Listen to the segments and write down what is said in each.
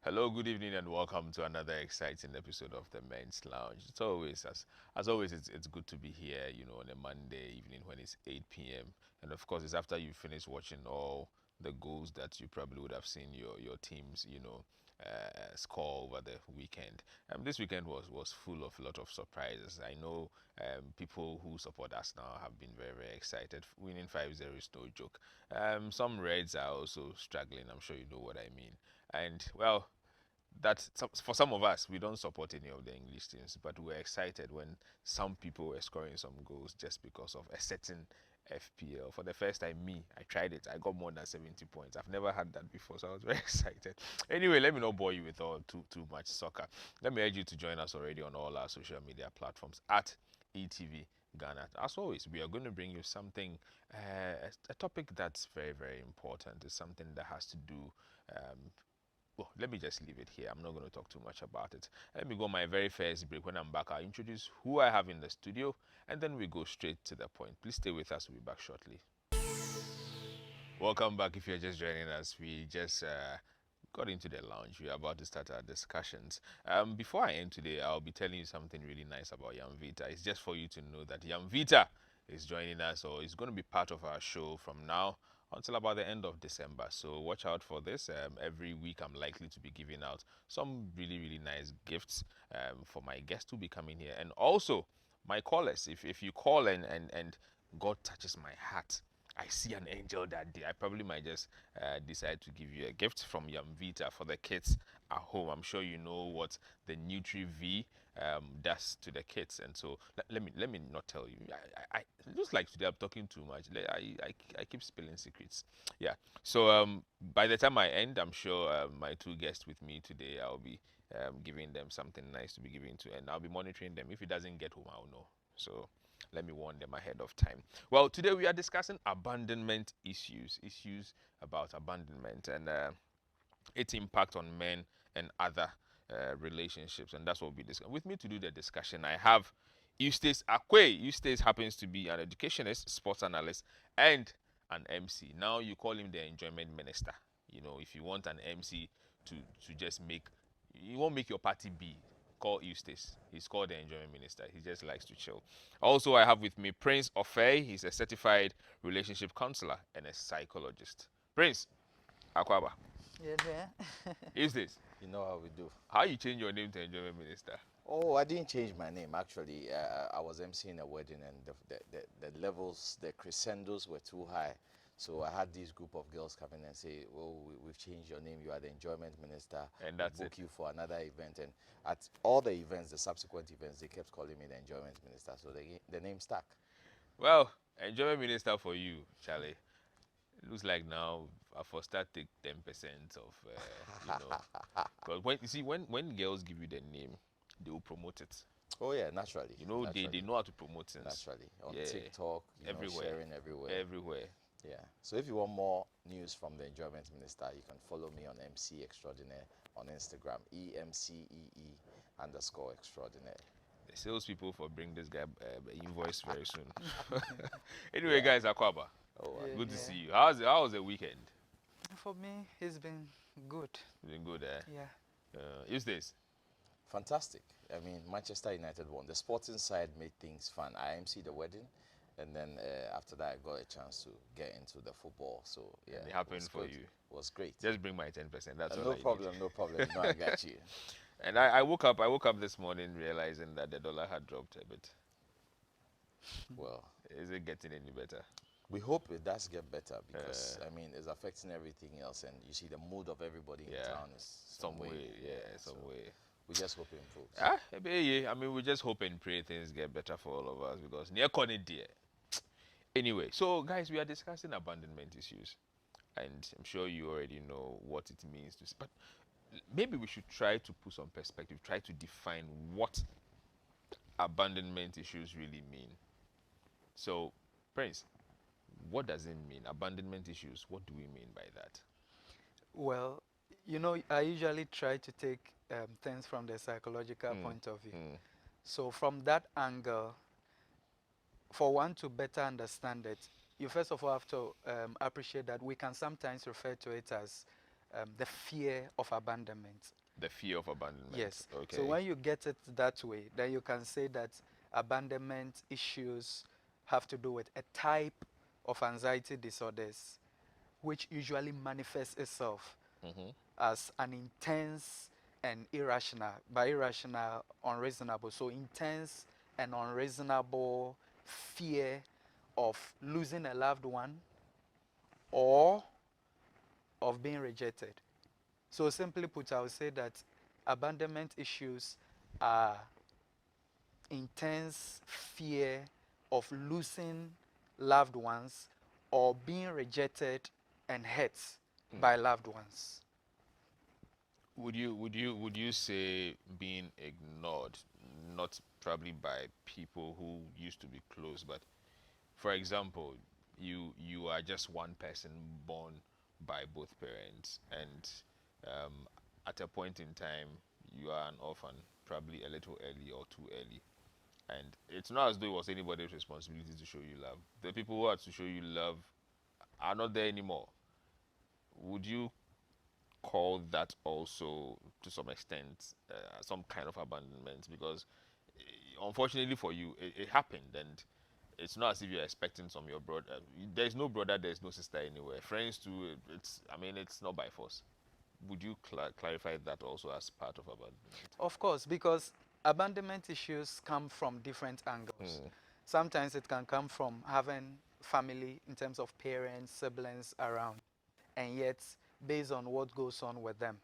Hello, good evening, and welcome to another exciting episode of the Men's Lounge. As always, it's good to be here. On a Monday evening when it's 8 p.m. And of course, it's after you finish watching all the goals that you probably would have seen your teams, score over the weekend. This weekend was full of a lot of surprises. I know people who support us now have been very very excited. Winning 5-0 is no joke. Some Reds are also struggling. I'm sure you know what I mean. And well, for some of us, we don't support any of the English teams, but we're excited when some people were scoring some goals just because of a certain FPL. For the first time, I tried it. I got more than 70 points. I've never had that before, so I was very excited. Anyway, let me not bore you with all too much soccer. Let me urge you to join us already on all our social media platforms at ETV Ghana. As always, we are going to bring you something, a topic that's very, very important. It's something that has to do well, let me just leave it here. I'm not going to talk too much about it. Let me go my very first break. When I'm back, I'll introduce who I have in the studio, and then we go straight to the point. Please stay with us. We'll be back shortly. Welcome back. If you're just joining us, we just got into the lounge. We're about to start our discussions. Before I end today, I'll be telling you something really nice about Yam Vita. It's just for you to know that Yam Vita is joining us, or is going to be part of our show from now until about the end of December. So watch out for this. Every week, I'm likely to be giving out some really, really nice gifts for my guests to be coming here, and also my callers. If you call and God touches my heart, I see an angel that day, I probably might just decide to give you a gift from Yamvita for the kids at home. I'm sure you know what the Nutri V does to the kids, and so let me not tell you. It looks like today I'm talking too much. I keep spilling secrets. Yeah. So by the time I end, I'm sure my two guests with me today, I'll be giving them something nice to be giving to, and I'll be monitoring them. If it doesn't get home, I'll know. So let me warn them ahead of time. Well, today we are discussing abandonment issues about abandonment and its impact on men and other relationships, and that's what we'll be discussing. With me to do the discussion, I have Eustace Akwe. Eustace happens to be an educationist, sports analyst, and an MC. Now you call him the enjoyment minister. If you want an MC to just make, you won't make your party be. Call Eustace. He's called the enjoyment minister. He just likes to chill. Also, I have with me Prince Ofei. He's a certified relationship counselor and a psychologist. Prince Akwaba. Yeah, yeah. Eustace. You know how we do. How you change your name to enjoyment minister? Oh, I didn't change my name. Actually, I was emceeing a wedding, and the levels, the crescendos were too high. So I had this group of girls come in and say, "Oh, we've changed your name. You are the enjoyment minister. And that's we'll book it. you for another event." And at all the events, the subsequent events, they kept calling me the enjoyment minister. So the name stuck. Well, enjoyment minister for you, Charlie. It looks like now I for start take 10% of because when you see when girls give you the name, they will promote it. Oh yeah, naturally. They know how to promote things. Naturally on Yeah. TikTok, Everywhere. sharing everywhere. Everywhere. Yeah. So if you want more news from the enjoyment minister, you can follow me on MC Extraordinaire on Instagram, EMCEE_extraordinaire. The salespeople for bring this guy invoice very soon. Anyway, guys, Akwaba, Oh, Yeah, good to yeah. see you. How was the weekend? For me, it's been good. It's been good, eh? Yeah. Use this. fantastic. I mean, Manchester United won. The sporting side made things fun. I MC the wedding, and then after that, I got a chance to get into the football. So yeah, And it happened was for good. you. It was great. Just bring my 10%. That's all No I need. problem, no problem. No, I got you. And I woke up this morning realizing that the dollar had dropped a bit. Well, Is it getting any better? we hope it does get better because I mean, it's affecting everything else, and you see the mood of everybody in Yeah. town is Some way, yeah, some so way. we just hope it improves. Yeah. I mean, we just hope and pray things get better for all of us because near corner dear. Anyway, so guys, we are discussing abandonment issues, and I'm sure you already know what it means to. But maybe we should try to put some perspective, try to define what abandonment issues really mean. So, Prince, what does it mean? Abandonment issues. What do we mean by that? Well, I usually try to take things from the psychological point of view. Mm. So, from that angle, for one to better understand it, you first of all have to appreciate that we can sometimes refer to it as the fear of abandonment. The fear of abandonment. Yes. So Okay. when you get it that way, then you can say that abandonment issues have to do with a type of anxiety disorders which usually manifests itself Mm-hmm. as an intense and irrational, by irrational, unreasonable. So intense and unreasonable fear of losing a loved one or of being rejected. So simply put, I would say that abandonment issues are intense fear of losing loved ones or being rejected and hurt by loved ones. Would you say being ignored, not probably by people who used to be close, but for example, you are just one person born by both parents, and um, at a point in time you are an orphan, probably a little early or too early, and it's not as though it was anybody's responsibility to show you love. The people who are to show you love are not there anymore. Would you call that also to some extent some kind of abandonment? Because unfortunately for you, it happened, and it's not as if you're expecting some your brother. There's no brother, there's no sister anywhere. Friends too. It's, I mean, it's not by force. Would you clarify that also as part of abandonment? Of course, because abandonment issues come from different angles. Mm, Sometimes it can come from having family in terms of parents, siblings around, and yet, based on what goes on with them,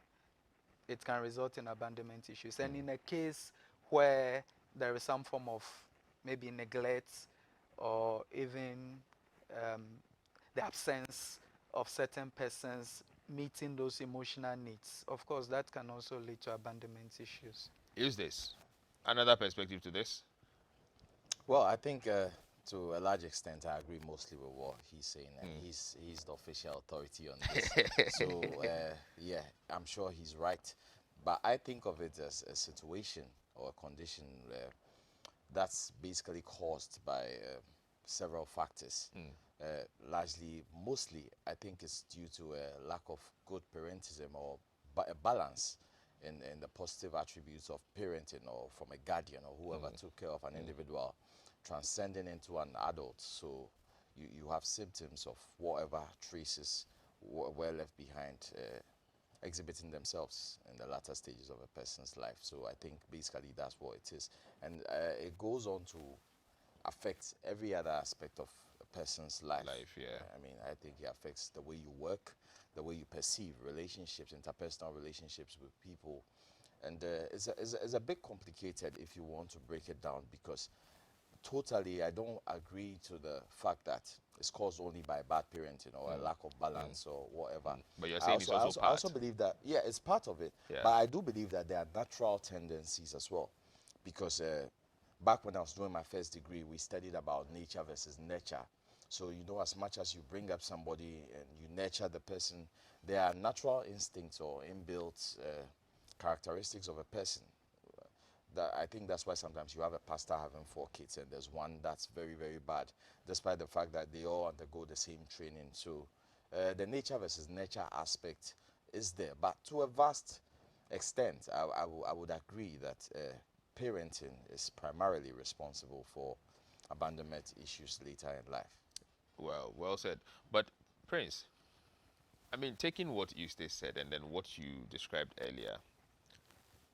it can result in abandonment issues. And in a case where there is some form of maybe neglect or even um, the absence of certain persons meeting those emotional needs, of course, that can also lead to abandonment issues. is this another perspective to this? Well, I think to a large extent, I agree mostly with what he's saying, and Mm. he's the official authority on this. So yeah, I'm sure he's right. But I think of it as a situation or a condition that's basically caused by several factors. Mm. Largely, mostly, I think it's due to a lack of good parentism or a balance in the positive attributes of parenting or from a guardian or whoever took care of an individual transcending into an adult. So you have symptoms of whatever traces were left behind exhibiting themselves in the latter stages of a person's life. So I think basically that's what it is. And it goes on to affect every other aspect of a person's life. Life, yeah. I mean, I think it affects the way you work, the way you perceive relationships, interpersonal relationships with people. And it's a bit complicated if you want to break it down, because totally I don't agree to the fact that it's caused only by bad parenting or a lack of balance or whatever. But you're saying it's also I also part. believe that, yeah, it's part of it. Yeah. But I do believe that there are natural tendencies as well, because back when I was doing my first degree, we studied about nature versus nurture. So, you know, as much as you bring up somebody and you nurture the person, there are natural instincts or inbuilt characteristics of a person. That I think that's why sometimes you have a pastor having 4 kids and there's one that's very, very bad, despite the fact that they all undergo the same training. So the nature versus nurture aspect is there. But to a vast extent, I would agree that parenting is primarily responsible for abandonment issues later in life. Well said. But Prince, I mean, taking what Eustace said and then what you described earlier,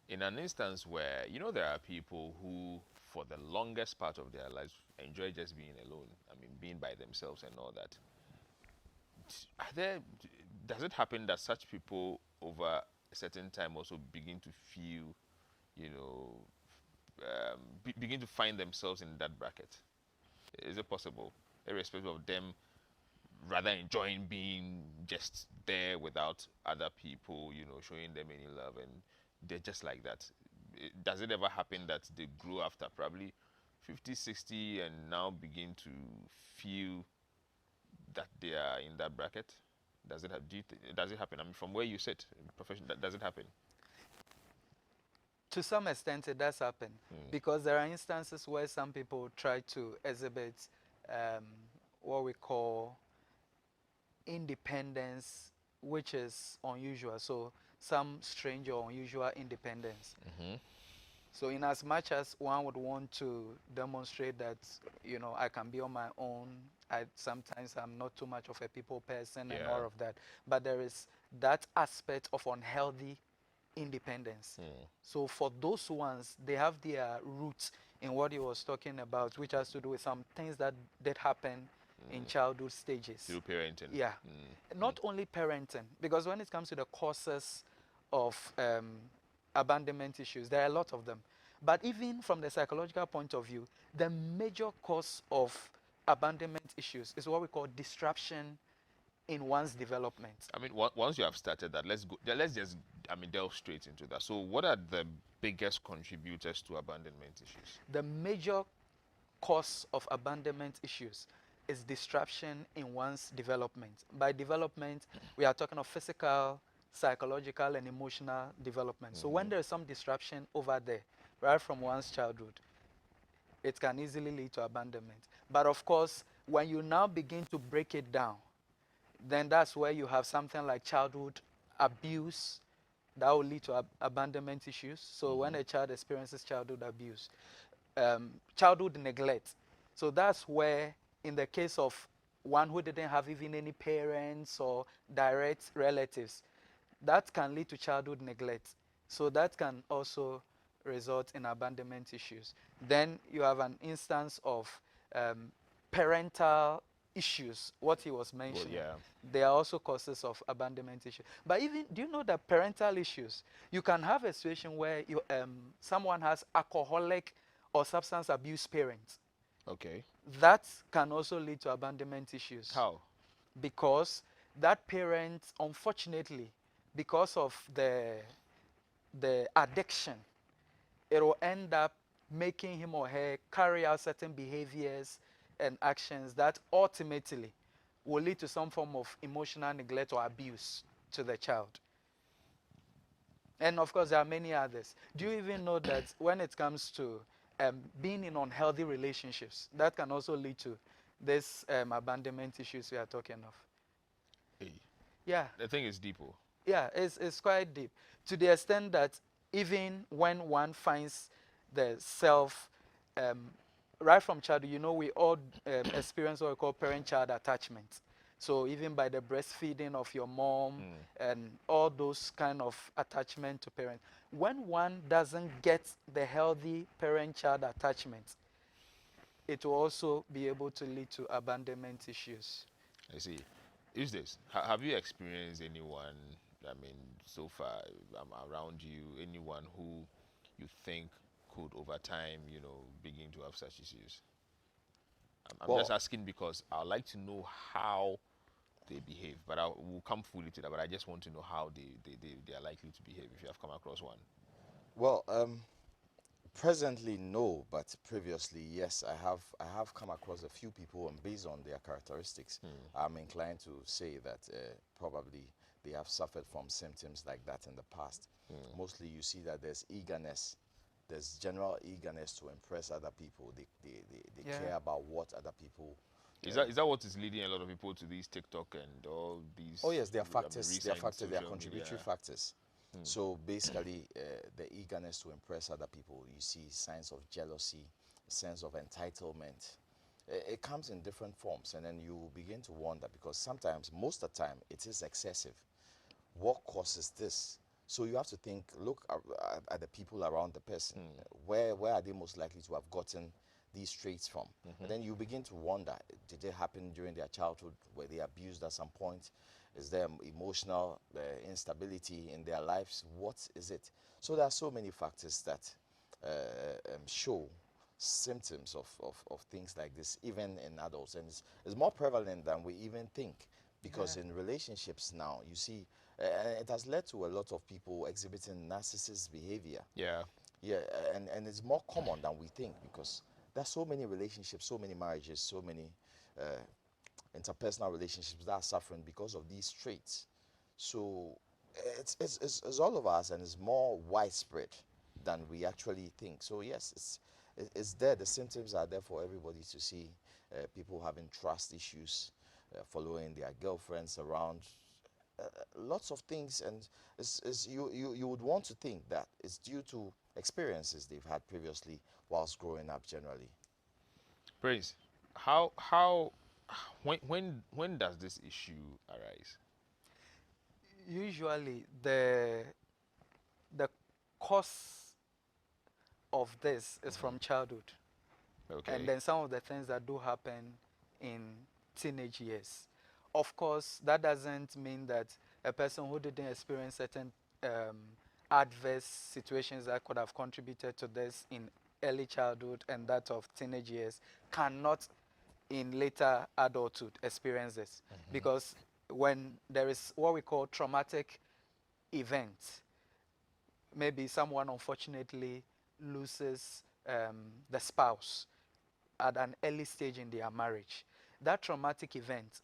in an instance where, you know, there are people who, for the longest part of their lives, enjoy just being alone. I mean, being by themselves and all that. Are there, does it happen that such people, over a certain time, also begin to feel, you know, begin to find themselves in that bracket? Is it possible, irrespective of them rather enjoying being just there without other people, you know, showing them any love, and they're just like that? Does it ever happen that they grow after probably 50, 60, and now begin to feel that they are in that bracket? Does it have, does it happen? I mean, from where you sit, profession, does it happen? To some extent, it does happen because there are instances where some people try to exhibit um, what we call independence which is unusual. So some strange or unusual independence. Mm-hmm. So in as much as one would want to demonstrate that, I can be on my own, sometimes I'm not too much of a people person and Yeah. all of that. But there is that aspect of unhealthy independence. Mm. So for those ones, they have their roots in what he was talking about, which has to do with some things that did happen in childhood stages. Through parenting. Yeah, Mm. not only parenting, because when it comes to the causes of abandonment issues, there are a lot of them. But even from the psychological point of view, the major cause of abandonment issues is what we call disruption in one's development. I mean, once you have started that, let's go. Let's just, I mean, delve straight into that. So, what are the biggest contributors to abandonment issues? The major cause of abandonment issues is disruption in one's development. By development, we are talking of physical, psychological, and emotional development. So when Mm-hmm. there is some disruption over there, right from one's childhood, it can easily lead to abandonment. But of course, when you now begin to break it down, then that's where you have something like childhood abuse that will lead to abandonment issues. So when Mm-hmm. a child experiences childhood abuse, childhood neglect. So that's where, in the case of one who didn't have even any parents or direct relatives, that can lead to childhood neglect. So that can also result in abandonment issues. Then you have an instance of um, parental issues, what he was Well, mentioning. yeah. They are also causes of abandonment issues. But even, do you know that parental issues, you can have a situation where someone has alcoholic or substance abuse parents. Okay. That can also lead to abandonment issues How? because that parent, unfortunately, because of the addiction, it will end up making him or her carry out certain behaviors and actions that ultimately will lead to some form of emotional neglect or abuse to the child. And of course, there are many others. Do you even know that when it comes to being in unhealthy relationships, that can also lead to this abandonment issues we are talking of? Hey, Yeah, the thing is deep. Oh. yeah, it's quite deep to the extent that even when one finds the self, um, right from childhood, we all experience what we call parent-child attachment. So even by the breastfeeding of your mom Mm. and all those kind of attachment to parents, when one doesn't get the healthy parent-child attachment, it will also be able to lead to abandonment issues. I see. Is this? Have you experienced anyone? I mean, so far around you, anyone who you think could, over time, begin to have such issues? I'm just Well, asking because I'd like to know how they behave, but I will come fully to that. But I just want to know how they are likely to behave if you have come across one. well, presently no, but previously yes. I have come across a few people, and based on their characteristics, Hmm. I'm inclined to say that probably they have suffered from symptoms like that in the past. Hmm. Mostly, you see that there's eagerness. There's general eagerness to impress other people. They Yeah. care about what other people. Is that what is leading a lot of people to these TikTok and all Oh these? yes, there are I mean, factors. There are recent factors. There are social contributory media. factors. Hmm. So basically, the eagerness to impress other people. You see signs of jealousy, sense of entitlement. It comes in different forms, and then you begin to wonder because sometimes, most of the time, it is excessive. What causes this? So you have to think, look at the people around the person. Hmm. Where are they most likely to have gotten these traits from? Mm-hmm. And then you begin to wonder, did it happen during their childhood? Were they abused at some point? Is there emotional instability in their lives? What is it? So there are so many factors that show symptoms of things like this, even in adults. And it's more prevalent than we even think. Because Yeah. in relationships now, you see, it has led to a lot of people exhibiting narcissist behavior. Yeah. Yeah, and it's more common than we think because there's so many relationships, so many marriages, so many uh, interpersonal relationships that are suffering because of these traits. So it's all of us and it's more widespread than we actually think. So yes, it's there. The symptoms are there for everybody to see. People having trust issues, following their girlfriends around, lots of things, and you would want to think that it's due to experiences they've had previously whilst growing up generally. Praise. How when does this issue arise? Usually, the cause of this is from childhood, and Okay. then some of the things that do happen in teenage years. Of course, that doesn't mean that a person who didn't experience certain um, adverse situations that could have contributed to this in early childhood and that of teenage years cannot in later adulthood experience this, because when there is what we call traumatic event, maybe someone unfortunately loses the spouse at an early stage in their marriage. That traumatic event,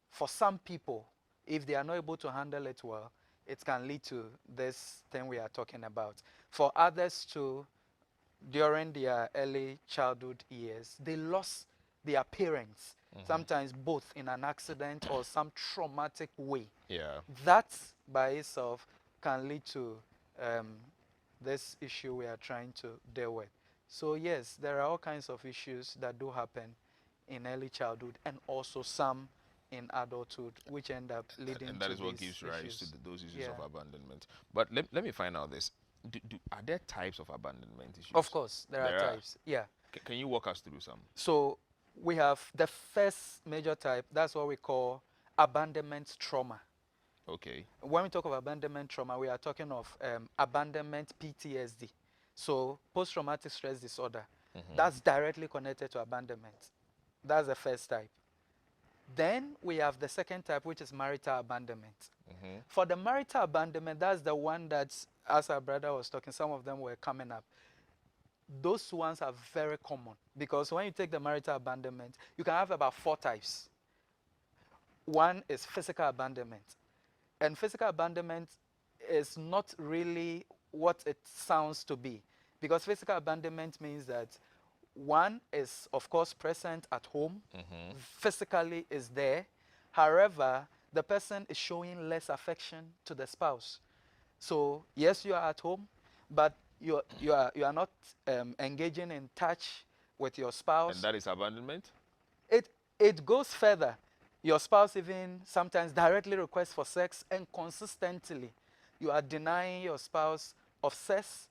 for some people, if they are not able to handle it well, it can lead to this thing we are talking about. For others too, during their early childhood years, they lost their parents, sometimes both in an accident or some traumatic way. Yeah. That by itself can lead to um, this issue we are trying to deal with. So yes, there are all kinds of issues that do happen in early childhood and also some in adulthood, which end up leading And that to is what these gives rise to issues. those issues Yeah. of abandonment. But let me find out this. Are there types of abandonment Of issues? course, there are There are. types. Yeah. Can you walk us through some? So we have the first major type, that's what we call abandonment trauma. Okay. When we talk of abandonment trauma, we are talking of abandonment PTSD. So post traumatic stress disorder. That's directly connected to abandonment. That's the first type. Then we have the second type, which is marital abandonment. For the marital abandonment, that's the one that, as our brother was talking, some of them were coming up. Those ones are very common because when you take the marital abandonment, you can have about 4 types. One is physical abandonment. And physical abandonment is not really what it sounds to be, because physical abandonment means that one is, of course, present at home, physically is there. However, the person is showing less affection to the spouse. So yes, you are at home, but you are not engaging in touch with your And spouse. that is abandonment? It goes further. Your spouse even sometimes directly requests for sex, and consistently you are denying your spouse of sex.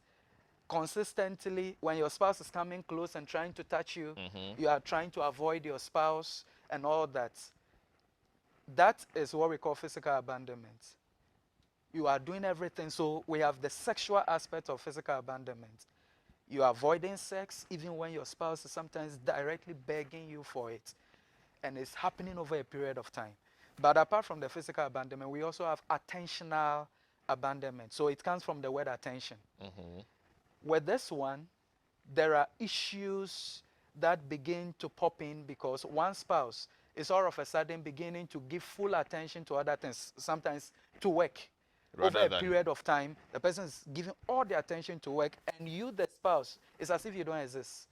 Consistently, when your spouse is coming close and trying to touch you, you are trying to avoid your spouse and all that. That is what we call physical abandonment. You are doing everything. So we have the sexual aspect of physical abandonment. You are avoiding sex even when your spouse is sometimes directly begging you for it, and it's happening over a period of time. But apart from the physical abandonment, we also have attentional abandonment. So it comes from the word attention. With this one, there are issues that begin to pop in because one spouse is all of a sudden beginning to give full attention to other things, sometimes to work. Over Rather a than. period of time, the person is giving all the attention to work, and you, the spouse, it's as if you don't exist.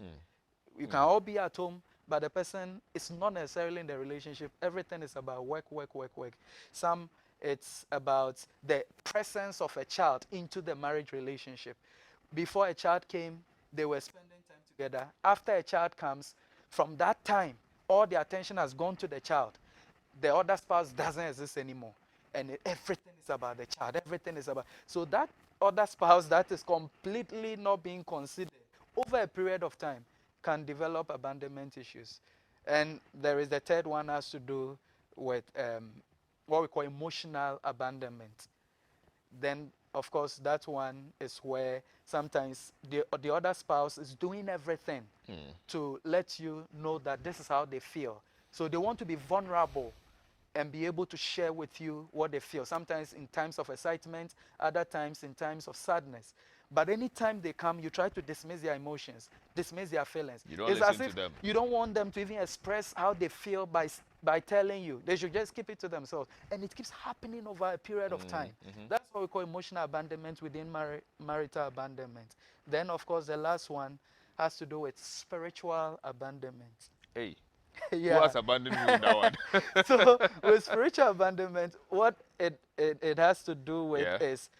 You can all be at home, but the person is not necessarily in the relationship. Everything is about work, work, work, work. Some, it's about the presence of a child into the marriage relationship. Before a child came, they were spending time together. After a child comes, from that time, all the attention has gone to the child. The other spouse doesn't exist anymore. And everything is about the child. Everything is about. So that other spouse that is completely not being considered over a period of time can develop abandonment issues. And there is the third one, has to do with what we call emotional abandonment. Then of course that one is where sometimes the other spouse is doing everything to let you know that this is how they feel. So they want to be vulnerable and be able to share with you what they feel, sometimes in times of excitement, other times in times of sadness. But anytime they come, you try to dismiss their emotions, dismiss their feelings. You don't It's as listen to if them. you don't want them to even express how they feel by telling you. They should just keep it to themselves. And it keeps happening over a period of time. That's what we call emotional abandonment within marital abandonment. Then, of course, the last one has to do with spiritual abandonment. Hey. Who Yeah. has abandoned who in that one? So with spiritual abandonment, what it has to do with Yeah. is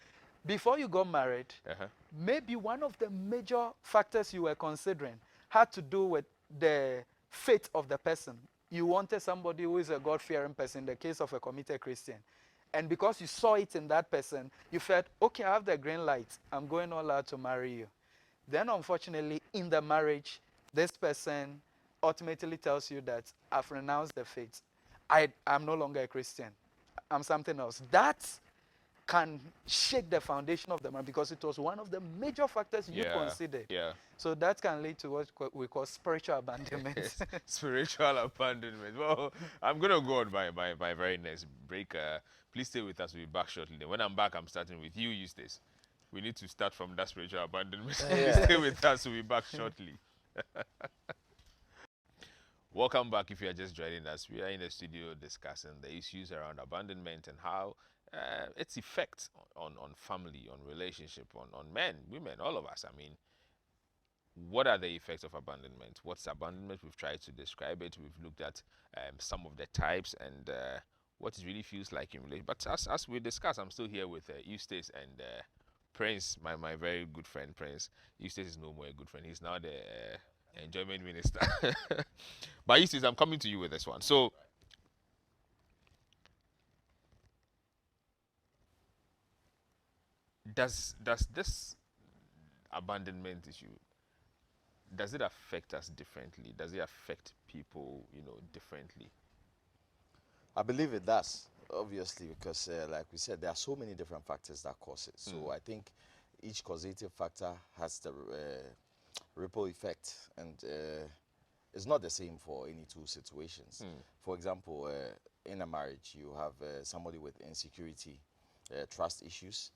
before you got married, Uh-huh. maybe one of the major factors you were considering had to do with the faith of the person. You wanted somebody who is a God-fearing person, in the case of a committed Christian. And because you saw it in that person, you felt, okay, I have the green light. I'm going all out to marry you. Then, unfortunately, in the marriage, this person ultimately tells you that I've renounced the faith. I'm no longer a Christian. I'm something else. That can shake the foundation of the man because it was one of the major factors you Yeah. considered. Yeah. So that can lead to what we call spiritual abandonment. Spiritual abandonment. Well, I'm gonna go on my very next break. Please stay with us. We'll be back shortly. Then when I'm back, I'm starting with you, Eustace. We need to start from that spiritual abandonment. Please Yeah. stay with us. We'll be back shortly. Welcome back. If you are just joining us, we are in the studio discussing the issues around abandonment and how its effect on family, on relationship, on men, women, all of us. I mean, what are the effects of abandonment? What's abandonment? We've tried to describe it. We've looked at some of the types and what it really feels like in relation. But as we discussed, I'm still here with Eustace and Prince, my very good friend Prince. Eustace is no more a good friend. He's now the enjoyment minister. But Eustace, I'm coming to you with this one. So does this abandonment issue, does it affect us differently? Does it affect people, differently? I believe it does, obviously, because like we said, there are so many different factors that cause it. So I think each causative factor has the ripple effect, and it's not the same for any two situations. For example, in a marriage, you have somebody with insecurity, trust issues.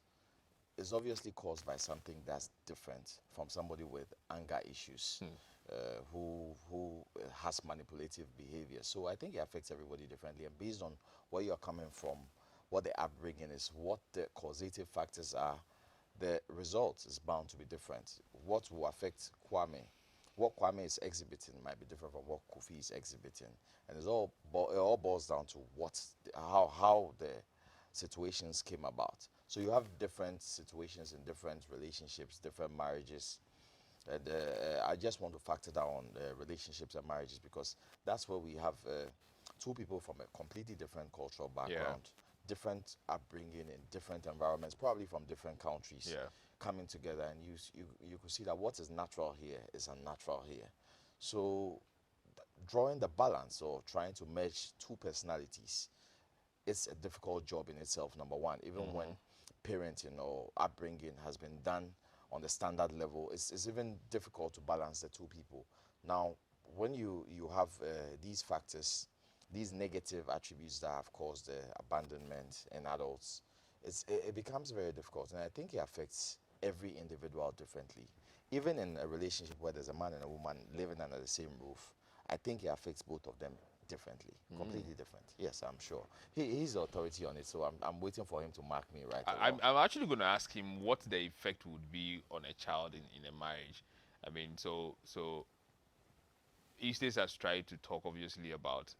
It's obviously caused by something that's different from somebody with anger issues, who has manipulative behavior. So I think it affects everybody differently, and based on where you're coming from, what the upbringing is, what the causative factors are, the result is bound to be different. What will affect Kwame, what Kwame is exhibiting might be different from what Kofi is exhibiting, and it all boils down to how the situations came about. So you have different situations in different relationships, different marriages, and I just want to factor down relationships and marriages because that's where we have two people from a completely different cultural background, different upbringing in different environments, probably from different countries, Yeah. coming together, and you could see that what is natural here is unnatural here. So drawing the balance or trying to merge two personalities, it's a difficult job in itself, number one. Even when parenting or upbringing has been done on the standard level, it's even difficult to balance the two people. Now, when you have these factors, these negative attributes that have caused abandonment in adults, it becomes very difficult. And I think it affects every individual differently. Even in a relationship where there's a man and a woman living under the same roof, I think it affects both of them differently, completely different. Yes, I'm sure. He's the authority on it, so I'm waiting for him to mark me right or I'm, wrong. I'm actually going to ask him what the effect would be on a child in a marriage. I mean, so Eustace has tried to talk obviously about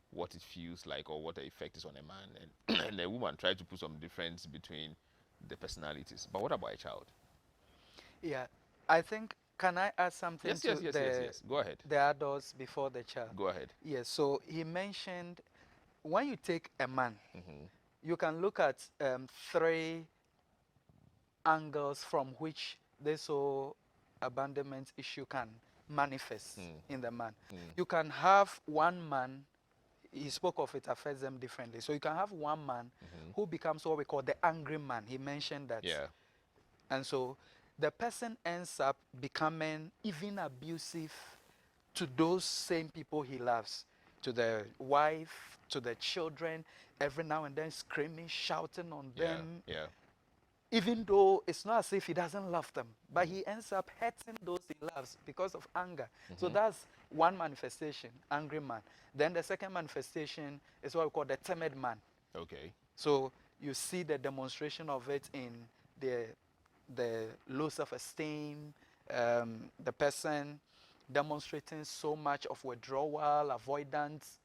what it feels like or what the effect is on a man, and and a woman tried to put some difference between the personalities. But what about a child? Yeah, I think, can I add something Yes, yes, to yes, yes, yes. Go ahead. the adults before the child? Go ahead. Yes, so he mentioned when you take a man, you can look at three angles from which this whole abandonment issue can manifest in the man. You can have one man, he spoke of it affects them differently. So you can have one man who becomes what we call the angry man. He mentioned that. Yeah. And so the person ends up becoming even abusive to those same people he loves, to the wife, to the children, every now and then screaming, shouting on Yeah. them, Yeah. even though it's not as if he doesn't love them, but he ends up hurting those he loves because of anger. So that's one manifestation, angry man. Then the second manifestation is what we call the timid man. Okay. So you see the demonstration of it in the the low self-esteem, the person demonstrating so much of withdrawal, avoidance,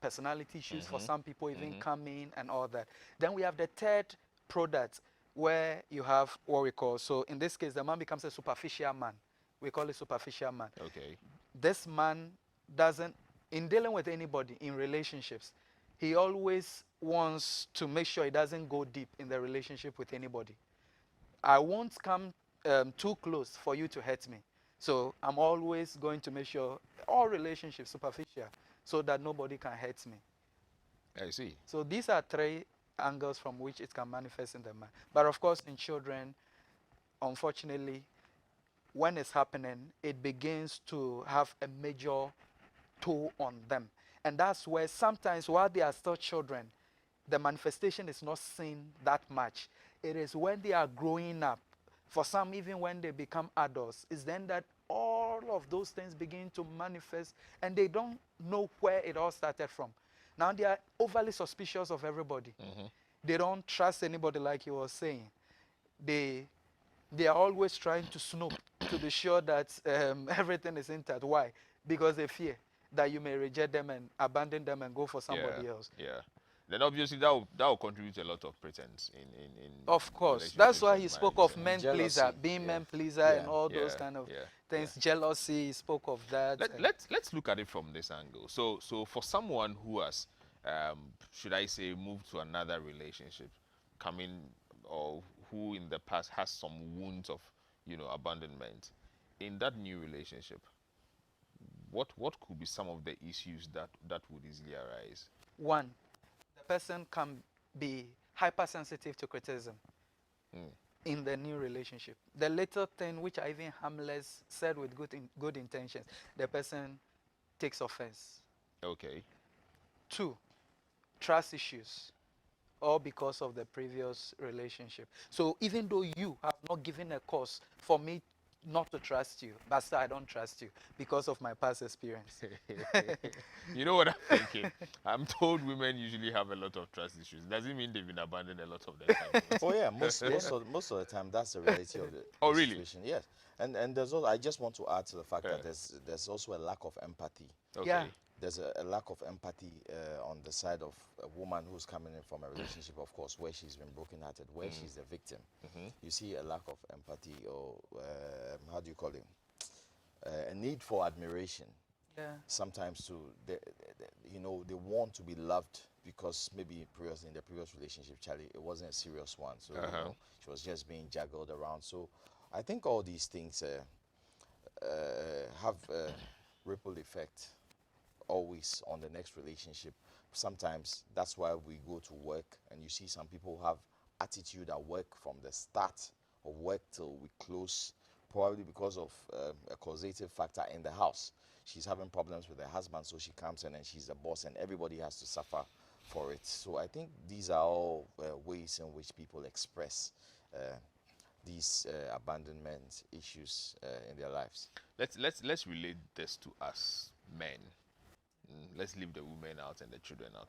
personality issues for some people even come in and all that. Then we have the third product where you have what we call, so in this case, the man becomes a superficial man. We call it superficial man. Okay. This man doesn't, in dealing with anybody in relationships, he always wants to make sure he doesn't go deep in the relationship with anybody. I won't come too close for you to hurt me. So I'm always going to make sure all relationships superficial so that nobody can hurt me. I see. So these are three angles from which it can manifest in the man. But of course, in children, unfortunately, when it's happening, it begins to have a major toll on them. And that's where sometimes while they are still children, the manifestation is not seen that much. It is when they are growing up, for some even when they become adults, is then that all of those things begin to manifest and they don't know where it all started from. Now they are overly suspicious of everybody. They don't trust anybody like you were saying. They are always trying to snoop to be sure that everything is intact. Why? Because they fear that you may reject them and abandon them and go for somebody else. Yeah. Then obviously that will contribute a lot of pretense in Of course. That's relationships why and he spoke marriages of and- men pleaser, Jealousy, being yeah. men pleaser Yeah. and all those Yeah, kind of yeah, things. Jealousy, he spoke of that. Let's look at it from this angle. So for someone who has should I say moved to another relationship, coming or who in the past has some wounds of abandonment, in that new relationship, what could be some of the issues that would easily arise? One, the person can be hypersensitive to criticism in the new relationship. The little thing which are even harmless, said with good intentions, the person takes offense. Okay. Two, trust issues, all because of the previous relationship. So even though you have not given a cause for me not to trust you, but still I don't trust you because of my past experience. You know what I'm thinking? I'm told women usually have a lot of trust issues. Doesn't mean they've been abandoned a lot of the time. Oh yeah, most of the time that's the reality of the, Oh, the really? situation. Yes, and there's also, I just want to add to the fact Yeah. that there's also a lack of empathy. Okay. Yeah. There's a lack of empathy on the side of a woman who's coming in from a relationship, of course, where she's been brokenhearted, where she's the victim. You see a lack of empathy, or how do you call it? A need for admiration. Yeah. Sometimes too, they want to be loved because maybe in the previous relationship, Charlie, it wasn't a serious one, so she was just being juggled around. So I think all these things have a ripple effect always on the next relationship. Sometimes that's why we go to work and you see some people have attitude at work from the start of work till we close, probably because of a causative factor in the house. She's having problems with her husband, so she comes in and she's the boss and everybody has to suffer for it. So I think these are all ways in which people express these abandonment issues in their lives. Let's relate this to us men. Let's leave the women out and the children out.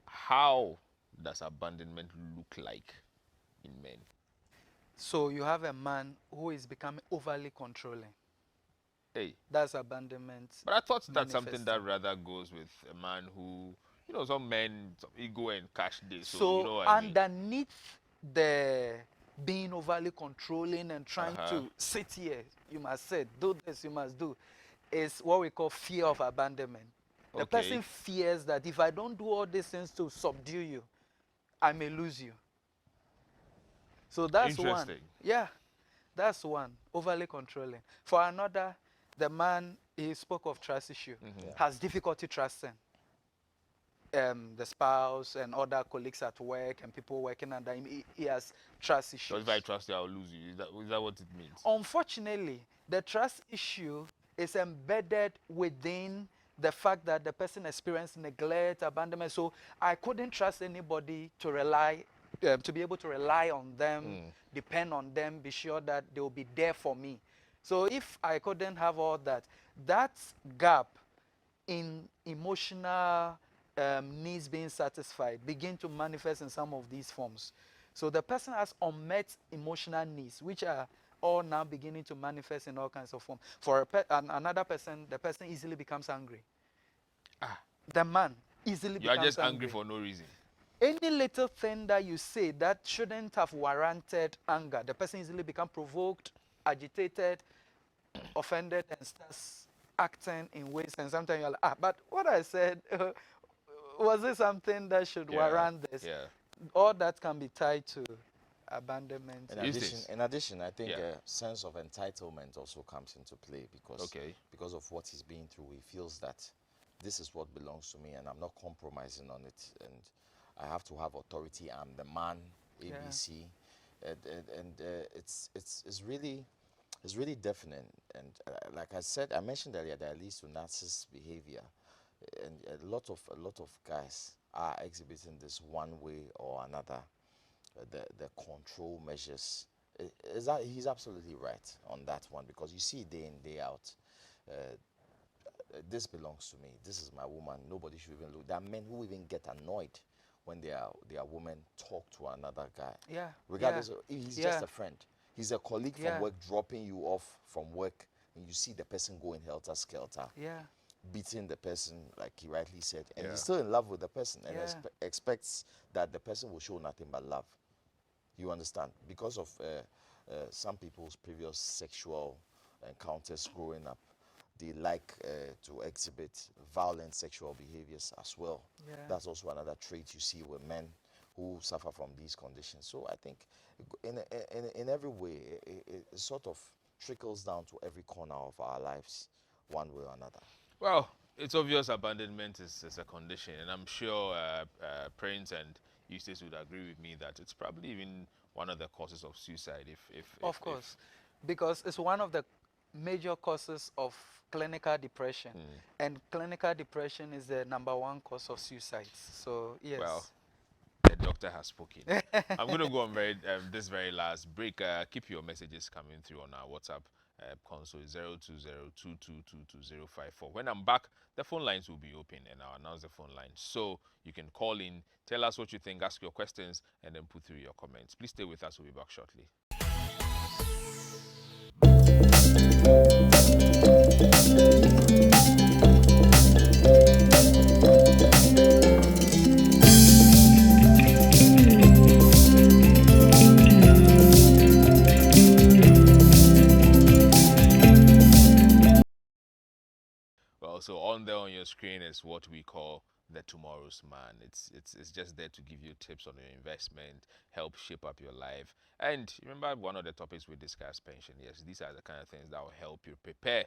How does abandonment look like in men? So you have a man who is becoming overly controlling. Hey, That's abandonment. but I thought that's something that manifesting. rather goes with a man who, some men, some ego and cash day. So, So you know what I mean? underneath the being overly controlling and trying Uh-huh. to sit here, you must say, do this, you must do, is what we call fear of abandonment. The Okay. person fears that if I don't do all these things to subdue you, I may lose you. So that's one. Interesting. Yeah, that's one. Overly controlling. For another, the man, he spoke of trust issue, Yeah. has difficulty trusting the spouse and other colleagues at work and people working under him. He has trust So issues. if I trust you, I'll lose you. Is that what it means? Unfortunately, the trust issue is embedded within the fact that the person experienced neglect, abandonment. So I couldn't trust anybody to rely, to be able to rely on them, depend on them, be sure that they will be there for me. So if I couldn't have all that, that gap in emotional needs being satisfied begin to manifest in some of these forms. So the person has unmet emotional needs, which are all now beginning to manifest in all kinds of form. For another person, the person easily becomes angry. Ah, The man easily you are becomes just angry angry. for no reason. Any little thing that you say that shouldn't have warranted anger, the person easily becomes provoked, agitated, offended, and starts acting in ways. And sometimes you're like, but what I said, was it something that should Yeah, warrant this? yeah. All that can be tied to abandonment. In Use addition, this. in addition, I think Yeah. a sense of entitlement also comes into play Okay. because of what he's been through. He feels that this is what belongs to me, and I'm not compromising on it. And I have to have authority. I'm the man, ABC, and it's really definite. And like I said, I mentioned earlier that it leads to narcissist behavior, and a lot of guys are exhibiting this one way or another. The control measures. Is that he's absolutely right on that one, because you see day in day out. This belongs to me. This is my woman. Nobody should even look. There are men who even get annoyed when their women talk to another guy, Yeah. regardless of if he's just Yeah. a friend. He's a colleague from Yeah. work dropping you off from work, and you see the person going helter skelter, Yeah. beating the person, like he rightly said, and Yeah. he's still in love with the person and Yeah. expects that the person will show nothing but love. You understand? Because of some people's previous sexual encounters growing up, they like to exhibit violent sexual behaviors as well. Yeah. That's also another trait you see with men who suffer from these conditions. So I think in every way, it sort of trickles down to every corner of our lives, one way or another. Well, it's obvious abandonment is a condition, and I'm sure Prince and Eustace would agree with me that it's probably even one of the causes of suicide. Of course, because it's one of the major causes of clinical depression, and clinical depression is the #1 cause of suicides. So yes. Well, the doctor has spoken. I'm going to go on this very last break. Keep your messages coming through on our WhatsApp console 0202222054. When I'm back, the phone lines will be open and I'll announce the phone lines. So you can call in, tell us what you think, ask your questions, and then put through your comments. Please stay with us. We'll be back shortly. Well, so on there on your screen is what we call the Tomorrow's Man. It's just there to give you tips on your investment, help shape up your life. And remember one of the topics we discussed, pension. Yes, these are the kind of things that will help you prepare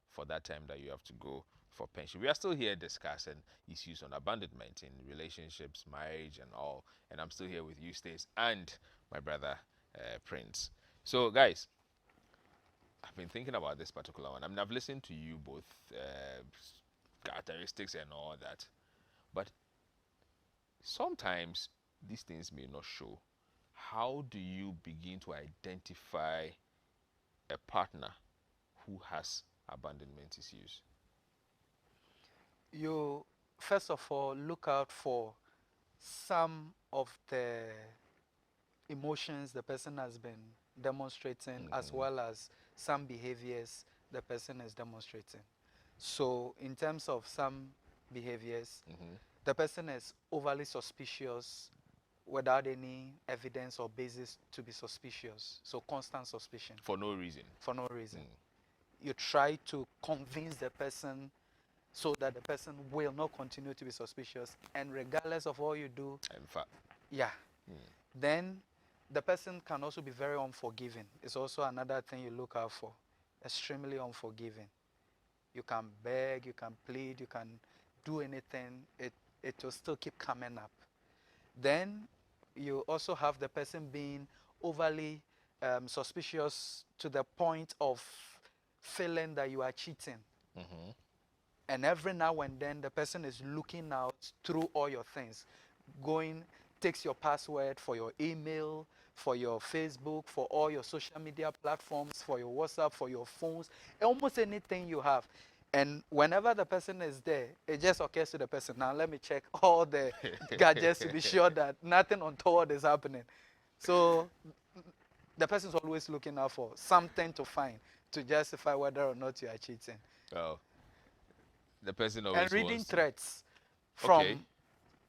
for that time that you have to go for pension. We are still here discussing issues on abandonment in relationships, marriage, and all. And I'm still here with you, Stace, and my brother, Prince. So, guys, I've been thinking about this particular one. I mean, I've listened to you both characteristics and all that, but sometimes these things may not show. How do you begin to identify a partner who has abandonment issues? You first of all look out for some of the emotions the person has been demonstrating, as well as some behaviors the person is demonstrating. So in terms of some behaviors, the person is overly suspicious without any evidence or basis to be suspicious. So constant suspicion For no reason. for no reason. You try to convince the person so that the person will not continue to be suspicious, and regardless of all you do, In fact, yeah. Then the person can also be very unforgiving. It's also another thing you look out for. Extremely unforgiving. You can beg, you can plead, you can do anything. It will still keep coming up. Then you also have the person being overly suspicious to the point of feeling that you are cheating. And every now and then the person is looking out through all your things, takes your password for your email, for your Facebook, for all your social media platforms, for your WhatsApp, for your phones, almost anything you have. And whenever the person is there, it just occurs to the person, now let me check all the gadgets to be sure that nothing untoward is happening. So the person's always looking out for something to find to justify whether or not you are cheating. Oh, the person And always reading wants to. threats Okay. from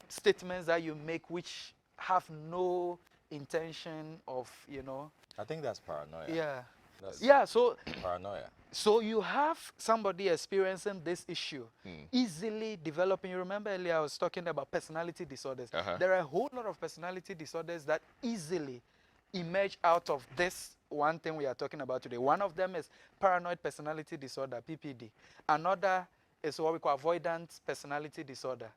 statements that you make which have no intention of, I think that's paranoia. yeah. That's Yeah, so paranoia. you have somebody experiencing this issue, easily developing. You remember earlier I was talking about personality disorders. Uh-huh. There are a whole lot of personality disorders that easily emerge out of this one thing we are talking about today. One of them is paranoid personality disorder, PPD. Another is what we call avoidant personality disorder.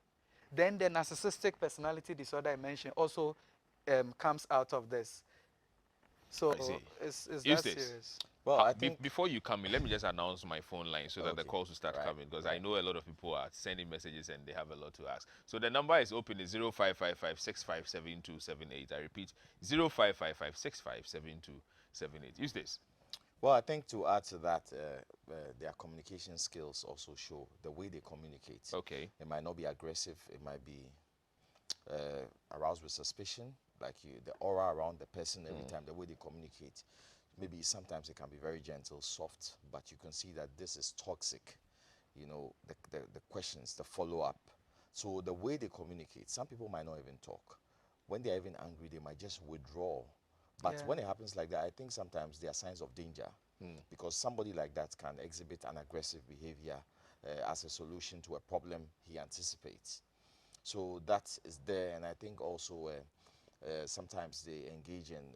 Then the narcissistic personality disorder I mentioned also comes out of this. So I see. it's that Eustace, serious. Well, I think before you come in, let me just announce my phone line so that the Okay. calls will start Right. coming, because I Right. know a lot of people are sending messages and they have a lot to ask. So the number is open, is 0555 I repeat, 0555 Eustace. Well, I think to add to that, their communication skills also show the way they communicate. Okay. It might not be aggressive. It might be aroused with suspicion, like the aura around the person every time, the way they communicate. Maybe sometimes it can be very gentle, soft, but you can see that this is toxic. You know, the questions, the follow-up. So the way they communicate, some people might not even talk. When they're even angry, they might just withdraw. But Yeah. when it happens like that, I think sometimes there are signs of danger, because somebody like that can exhibit an aggressive behavior as a solution to a problem he anticipates. So that is there, and I think also sometimes they engage in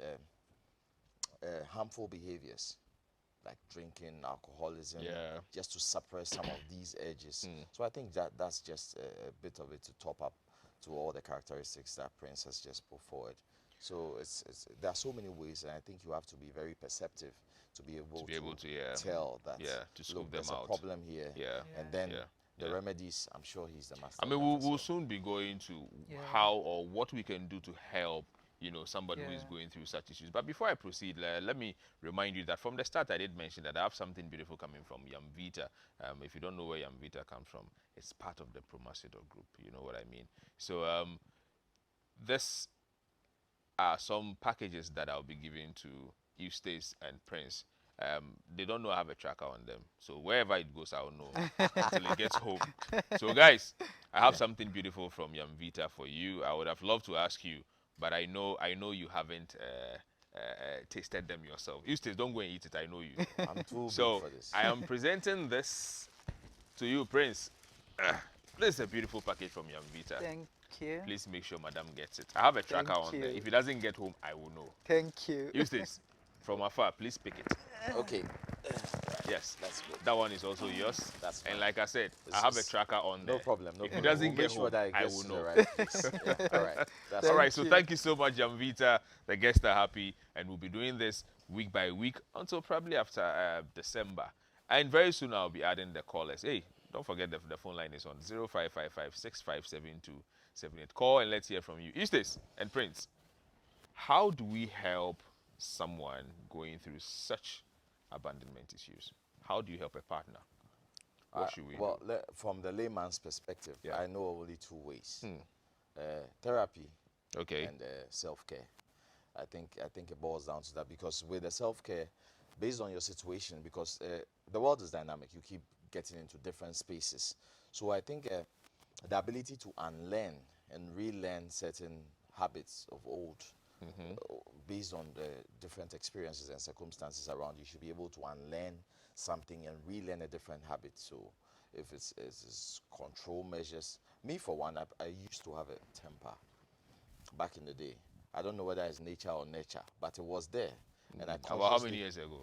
harmful behaviors like drinking, alcoholism, Yeah. just to suppress some of these edges. So I think that that's just a bit of it to top up to all the characteristics that Prince has just put forward. So there are so many ways, and I think you have to be very perceptive to be able to, yeah. tell that, Yeah, to scoop look, them there's out. a problem here, Yeah. and then Yeah. the Yeah. remedies, I'm sure he's the master I of mean, that we'll, as we'll well. soon be going to Yeah. how or what we can do to help, somebody who is Yeah. going through such issues. But before I proceed, let me remind you that from the start, I did mention that I have something beautiful coming from Yamvita. If you don't know where Yamvita comes from, it's part of the Promacedo group. You know what I mean? So this are some packages that I'll be giving to Eustace and Prince. They don't know I have a tracker on them, so wherever it goes, I'll know until it gets home. So, guys, I have something beautiful from Yamvita for you. I would have loved to ask you, but I know you haven't tasted them yourself. Eustace, don't go and eat it. I know you. I'm too big So for this. I am presenting this to you, Prince. This is a beautiful package from Yamvita. Thank you. Please make sure Madam gets it. I have a tracker Thank on there. you. If it doesn't get home, I will know. Thank you. Eustace, from afar, please pick it. Okay, Yes, that's good. that one is also yours. That's and fine. like I said, I It's- have a it's- tracker on there. No problem. No If problem. it doesn't We'll get make sure home, that it I gets will to know. the right place. Yeah, all right. That's All fine. right, so you. thank you so much, Jamvita. The guests are happy, and we'll be doing this week by week until probably after December. And very soon I'll be adding the callers. Hey, don't forget the phone line is on 0555 Call and let's hear from you. Eustace and Prince, how do we help someone going through such abandonment issues? How do you help a partner? What should we Well, do? from the layman's perspective, Yeah. I know only two ways: therapy Okay. and self-care. I think it boils down to that, because with the self-care, based on your situation, because the world is dynamic, you keep getting into different spaces. So I think the ability to unlearn and relearn certain habits of old, based on the different experiences and circumstances around you, should be able to unlearn something and relearn a different habit. So if it's control measures, me for one, I used to have a temper back in the day. I don't know whether it's nature or nurture, but it was there. And I About how consciously, many years ago?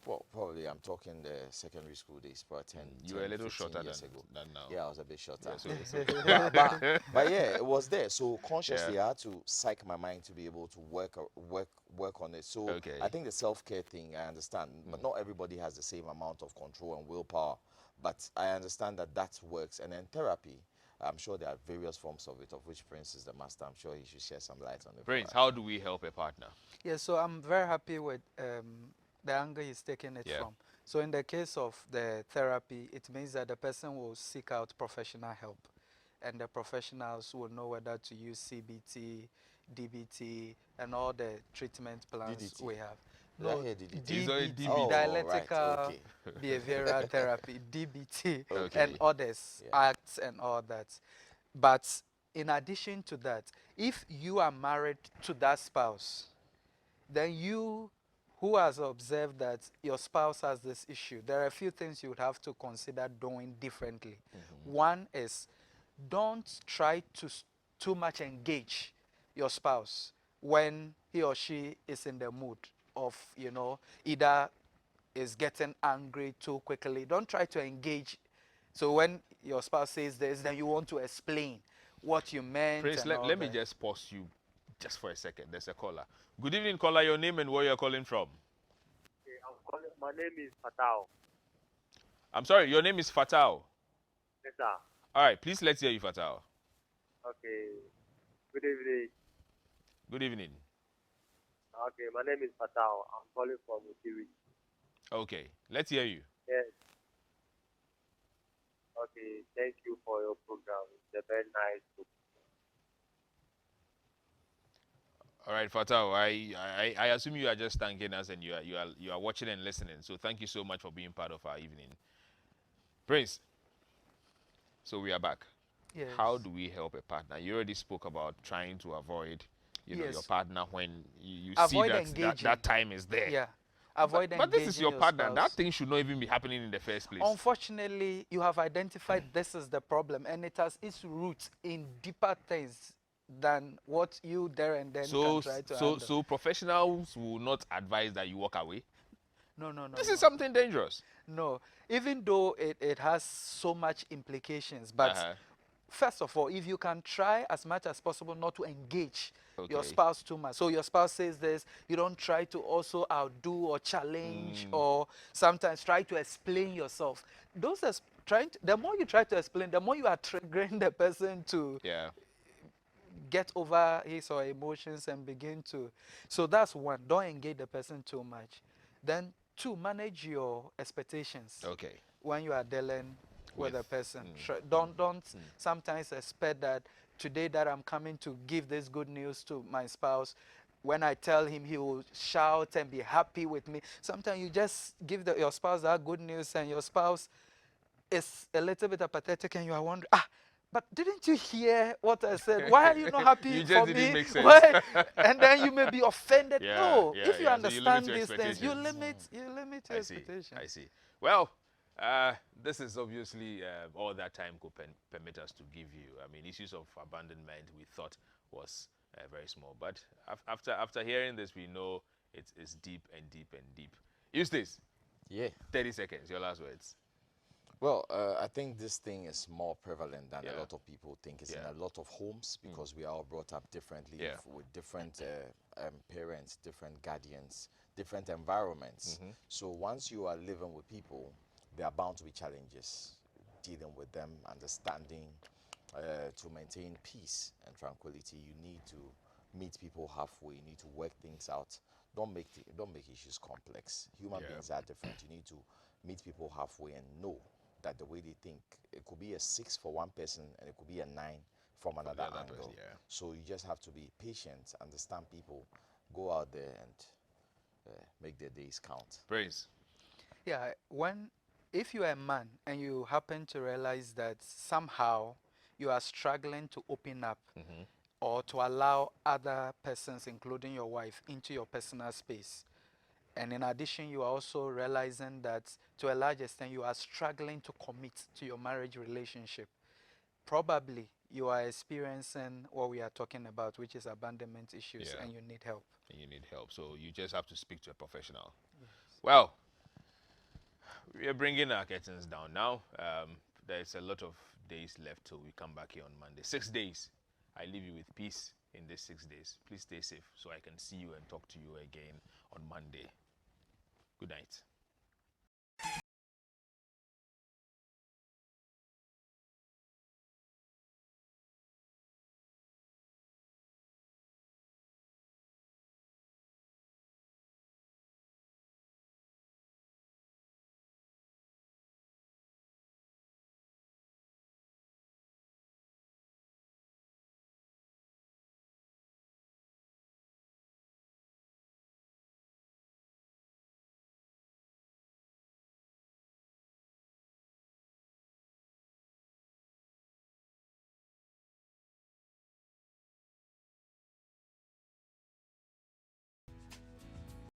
well, probably I'm talking the secondary school days, probably 10, You were a little 15 shorter years than, ago. than now. Yeah, I was a bit shorter. Yeah, so But yeah, it was there. So consciously, Yeah. I had to psych my mind to be able to work on it. So Okay. I think the self-care thing, I understand, but not everybody has the same amount of control and willpower. But I understand that works. And then therapy, I'm sure there are various forms of it, of which Prince is the master. I'm sure he should share some light on it. for Prince, us. how do we help a partner? Yeah, so I'm very happy with the angle he's taking it Yeah. from. So in the case of the therapy, it means that the person will seek out professional help, and the professionals will know whether to use CBT, DBT, and all the treatment plans DDT. we have. Did I No, hear DDT? It's only DBT, DBT. Oh, right. dialectical Okay. behavioral therapy, DBT, and Okay. others, Yeah. acts and all that. But in addition to that, if you are married to that spouse, then you who has observed that your spouse has this issue, there are a few things you would have to consider doing differently. One is don't try to too much engage your spouse when he or she is in the mood of, either is getting angry too quickly. Don't try to engage. So when your spouse says this, then you want to explain what you meant Prince, and all let me that. just pause you just for a second. There's a caller. Good evening, caller. Your name and where you're calling from. Okay, my name is Fatao. I'm sorry, your name is Fatal. Yes, sir. All right, please let's hear you, Fatal. Okay. Good evening. Good evening. Okay, my name is Fatao. I'm calling from Utiri. Okay, let's hear you. Yes. Okay, thank you for your program. It's a very nice book. All right, Fatal. I assume you are just thanking us and you are watching and listening. So thank you so much for being part of our evening. Prince. So we are back. Yes. How do we help a partner? You already spoke about trying to avoid, your Yes. partner when you see Avoid that engaging. that time is there. Yeah. Avoid But this is engaging your partner. spouse. That thing should not even be happening in the first place. Unfortunately, you have identified this is the problem, and it has its roots in deeper things than what you there and then So can try to handle. so professionals will not advise that you walk away. No, no, no. This no. is something dangerous. No, even though it has so much implications, but Uh-huh. first of all, if you can try as much as possible not to engage your Okay. spouse too much. So your spouse says this, you don't try to also outdo or challenge or sometimes try to explain yourself. The more you try to explain, the more you are triggering the person to Yeah. get over his or her emotions and begin to. So that's one. Don't engage the person too much. Then two, manage your expectations Okay. when you are dealing with a With- person. Don't sometimes expect that today that I'm coming to give this good news to my spouse. When I tell him, he will shout and be happy with me. Sometimes you just give your spouse that good news, and your spouse is a little bit apathetic, and you are wondering, but didn't you hear what I said? Why are you not happy You for just didn't me? make sense. Why? And then you may be offended. Yeah, No, yeah, if you yeah. So you limit understand your these things, you expectations. limit your I see. expectations. I see. Well, this is obviously all that time could permit us to give you. I mean, issues of abandonment we thought was very small, but after hearing this, we know it's deep and deep and deep. Eustace, Yeah. 30 seconds. Your last words. Well, I think this thing is more prevalent than Yeah. a lot of people think. It's Yeah. in a lot of homes because we are all brought up differently Yeah. with different parents, different guardians, different environments. So once you are living with people, there are bound to be challenges dealing with them, understanding. To maintain peace and tranquility, you need to meet people halfway. You need to work things out. Don't make issues complex. Human Yeah. beings are different. You need to meet people halfway and know that the way they think, it could be a 6 for one person and it could be a 9 from another other angle. person, yeah. So you just have to be patient, understand people, go out there and make their days count. Praise. Yeah, if you are a man and you happen to realize that somehow you are struggling to open up or to allow other persons, including your wife, into your personal space, and in addition, you are also realizing that to a large extent you are struggling to commit to your marriage relationship, probably you are experiencing what we are talking about, which is abandonment issues, Yeah. and you need help. And you need help, so you just have to speak to a professional. Well, we are bringing our curtains down now. There's a lot of days left till we come back here on Monday. 6 days. I leave you with peace in these 6 days. Please stay safe so I can see you and talk to you again on Monday. Good night.